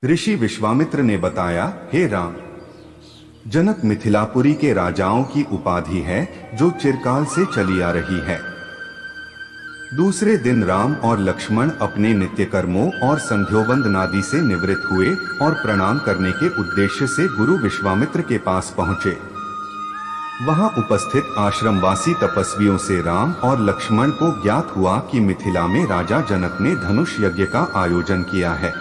ऋषि विश्वामित्र ने बताया, हे राम, जनक मिथिलापुरी के राजाओं की उपाधि है जो चिरकाल से चली आ रही है। दूसरे दिन राम और लक्ष्मण अपने नित्य कर्मों और संध्योवंदनादि से निवृत्त हुए और प्रणाम करने के उद्देश्य से गुरु विश्वामित्र के पास पहुंचे। वहां उपस्थित आश्रमवासी तपस्वियों से राम और लक्ष्मण को ज्ञात हुआ कि मिथिला में राजा जनक ने धनुष यज्ञ का आयोजन किया है।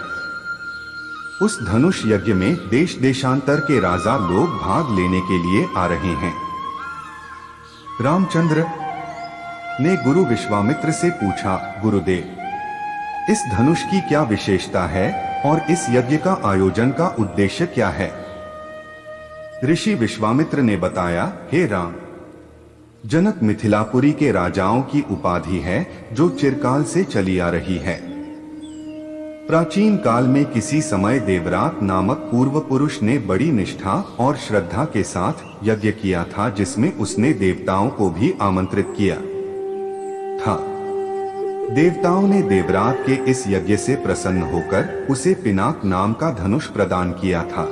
उस धनुष यज्ञ में देश देशांतर के राजा लोग भाग लेने के लिए आ रहे हैं। रामचंद्र ने गुरु विश्वामित्र से पूछा, गुरुदेव, इस धनुष की क्या विशेषता है और इस यज्ञ का आयोजन का उद्देश्य क्या है? ऋषि विश्वामित्र ने बताया, हे राम, जनक मिथिलापुरी के राजाओं की उपाधि है जो चिरकाल से चली आ रही है। प्राचीन काल में किसी समय देवरात नामक पूर्व पुरुष ने बड़ी निष्ठा और श्रद्धा के साथ यज्ञ किया था, जिसमें उसने देवताओं को भी आमंत्रित किया था। देवताओं ने देवरात के इस यज्ञ से प्रसन्न होकर उसे पिनाक नाम का धनुष प्रदान किया था।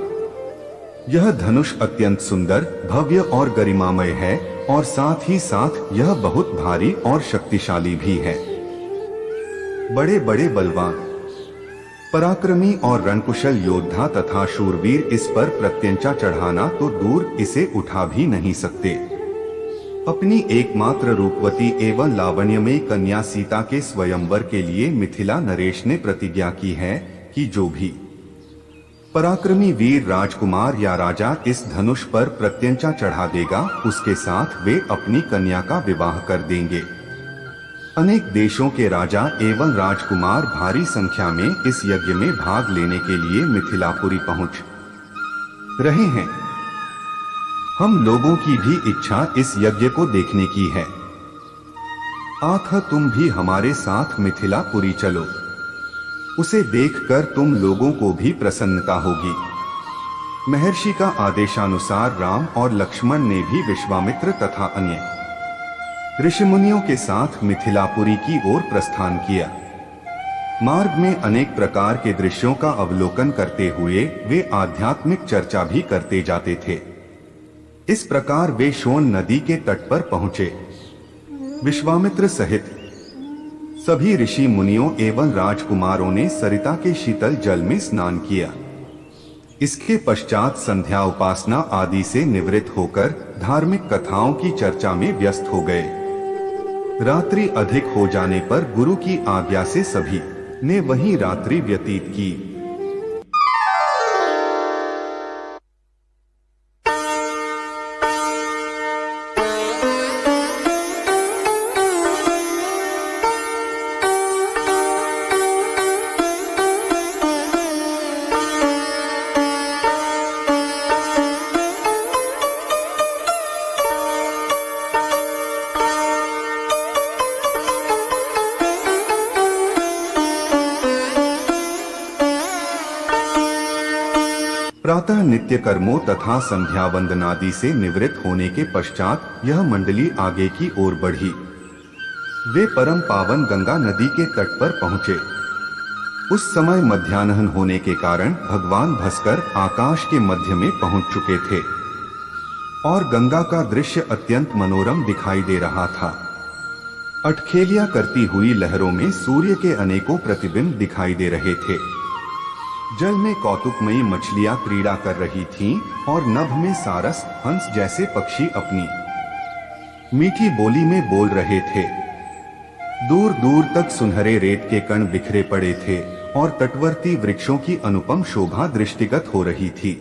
यह धनुष अत्यंत सुंदर, भव्य और गरिमामय है और साथ ही साथ यह बहुत भारी और शक्तिशाली भी है। बड़े बड़े बलवान, पराक्रमी और रणकुशल योद्धा तथा शूरवीर इस पर प्रत्यंचा चढ़ाना तो दूर, इसे उठा भी नहीं सकते। अपनी एकमात्र रूपवती एवं लावण्यमयी कन्या सीता के स्वयंवर के लिए मिथिला नरेश ने प्रतिज्ञा की है कि जो भी पराक्रमी वीर राजकुमार या राजा इस धनुष पर प्रत्यंचा चढ़ा देगा, उसके साथ वे अपनी कन्या का विवाह कर देंगे। अनेक देशों के राजा एवं राजकुमार भारी संख्या में इस यज्ञ में भाग लेने के लिए मिथिलापुरी पहुंच रहे हैं। हम लोगों की भी इच्छा इस यज्ञ को देखने की है। आखिर तुम भी हमारे साथ मिथिलापुरी चलो। उसे देखकर तुम लोगों को भी प्रसन्नता होगी। महर्षि का आदेशानुसार राम और लक्ष्मण ने भी विश्वामित्र तथा अन्य ऋषिमुनियों के साथ मिथिलापुरी की ओर प्रस्थान किया। मार्ग में अनेक प्रकार के दृश्यों का अवलोकन करते हुए वे आध्यात्मिक चर्चा भी करते जाते थे। इस प्रकार वे सोन नदी के तट पर पहुंचे। विश्वामित्र सहित सभी ऋषि मुनियों एवं राजकुमारों ने सरिता के शीतल जल में स्नान किया। इसके पश्चात संध्या उपासना आदि से निवृत्त होकर धार्मिक कथाओं की चर्चा में व्यस्त हो गए। रात्रि अधिक हो जाने पर गुरु की आज्ञा से सभी ने वहीं रात्रि व्यतीत की। प्रातः नित्य कर्मों तथा संध्या वंदनादि से निवृत्त होने के पश्चात यह मंडली आगे की ओर बढ़ी। वे परम पावन गंगा नदी के तट पर पहुंचे। उस समय मध्याह्न होने के कारण भगवान भास्कर आकाश के मध्य में पहुंच चुके थे और गंगा का दृश्य अत्यंत मनोरम दिखाई दे रहा था। अटखेलियां करती हुई लहरों में सूर्य के अनेकों प्रतिबिंब दिखाई दे रहे थे। जल में कौतुकमयी मछलियां क्रीड़ा कर रही थीं और नभ में सारस, हंस जैसे पक्षी अपनी मीठी बोली में बोल रहे थे। दूर दूर तक सुनहरे रेत के कण बिखरे पड़े थे और तटवर्ती वृक्षों की अनुपम शोभा दृष्टिगत हो रही थी।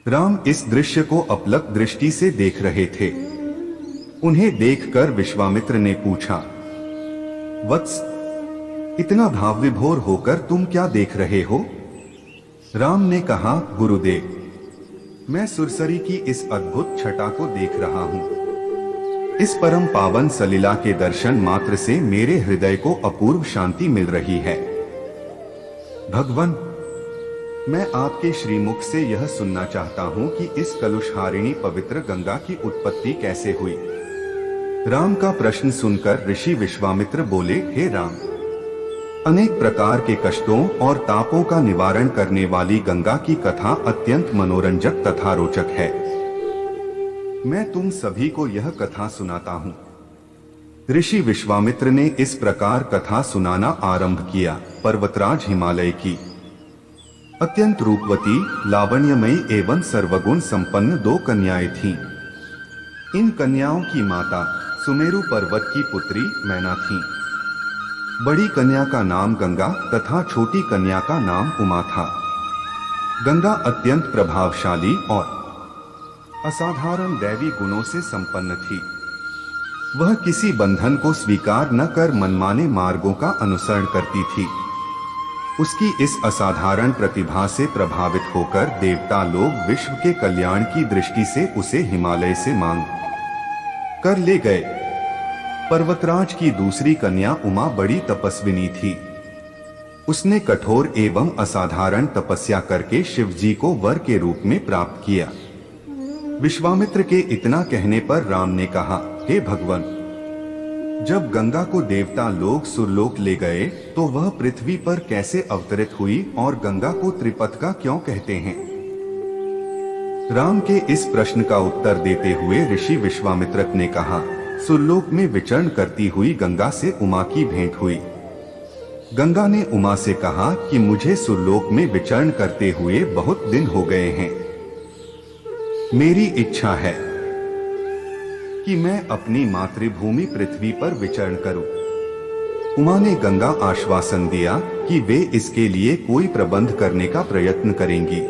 राम इस दृश्य को अपलक दृष्टि से देख रहे थे। उन्हें देखकर विश्वामित्र ने पूछा, वत्स, इतना भाव विभोर होकर तुम क्या देख रहे हो? राम ने कहा, गुरुदेव, मैं सुरसरी की इस अद्भुत छटा को देख रहा हूं। इस परम पावन सलीला के दर्शन मात्र से मेरे हृदय को अपूर्व शांति मिल रही है। भगवान, मैं आपके श्रीमुख से यह सुनना चाहता हूं कि इस कलुषहारिणी पवित्र गंगा की उत्पत्ति कैसे हुई। राम का प्रश्न सुनकर ऋषि विश्वामित्र बोले, हे राम, अनेक प्रकार के कष्टों और तापों का निवारण करने वाली गंगा की कथा अत्यंत मनोरंजक तथा रोचक है। मैं तुम सभी को यह कथा सुनाता हूँ। ऋषि विश्वामित्र ने इस प्रकार कथा सुनाना आरंभ किया। पर्वतराज हिमालय की अत्यंत रूपवती, लावण्यमयी एवं सर्वगुण संपन्न 2 कन्याएं थीं। इन कन्याओं की माता सुमेरु पर्वत की पुत्री मैना थी। बड़ी कन्या का नाम गंगा तथा छोटी कन्या का नाम उमा था। गंगा अत्यंत प्रभावशाली और असाधारण दैवी गुणों से संपन्न थी। वह किसी बंधन को स्वीकार न कर मनमाने मार्गों का अनुसरण करती थी। उसकी इस असाधारण प्रतिभा से प्रभावित होकर देवता लोग विश्व के कल्याण की दृष्टि से उसे हिमालय से मांग कर ले गए। पर्वतराज की दूसरी कन्या उमा बड़ी तपस्विनी थी। उसने कठोर एवं असाधारण तपस्या करके शिव जी को वर के रूप में प्राप्त किया। विश्वामित्र के इतना कहने पर राम ने कहा, हे भगवान, जब गंगा को देवता लोग सुरलोक ले गए तो वह पृथ्वी पर कैसे अवतरित हुई और गंगा को त्रिपथका क्यों कहते हैं? राम के इस प्रश्न का उत्तर देते हुए ऋषि विश्वामित्र ने कहा, सुरलोक में विचरण करती हुई गंगा से उमा की भेंट हुई। गंगा ने उमा से कहा कि मुझे सुरलोक में विचरण करते हुए बहुत दिन हो गए हैं। मेरी इच्छा है कि मैं अपनी मातृभूमि पृथ्वी पर विचरण करूं। उमा ने गंगा आश्वासन दिया कि वे इसके लिए कोई प्रबंध करने का प्रयत्न करेंगी।